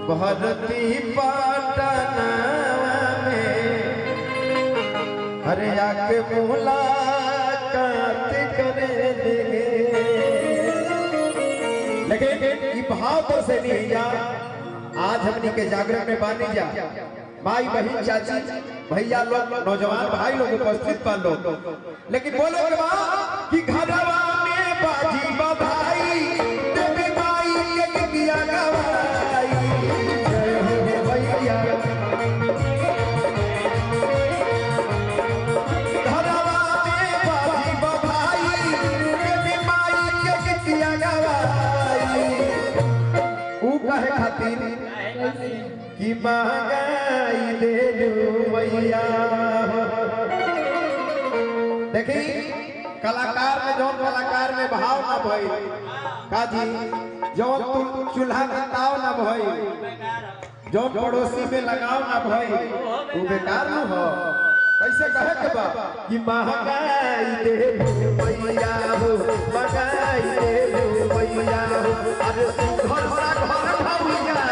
भरती पटना में हरे आके मुलाकात करे लेकिन भाव तो से नहीं जा। आज हमनी के जागरण में बानी जा भाई बहन चाची भैया लोग नौजवान भाई लोग उपस्थित बा लोग, लेकिन बोले के बाद कि घरवा में बाजी बधाई देवी माई के किया गवाई जय हो भैया। घरवा में बाजी बधाई देवी माई के किया गवाई ऊ कहे खातिर कि महंगाई दे मैया। देखी कलाकार में जौन कलाकार में भाव ना भई काजी जौन तुम चूल्हा का ताव ना भई जौन पड़ोसी में लगाव ना भई वो बेकार न हो। कैसे कहे के बा कि महंगाई दे मैया हो महंगाई दे मैया हो अरे घर घर भैया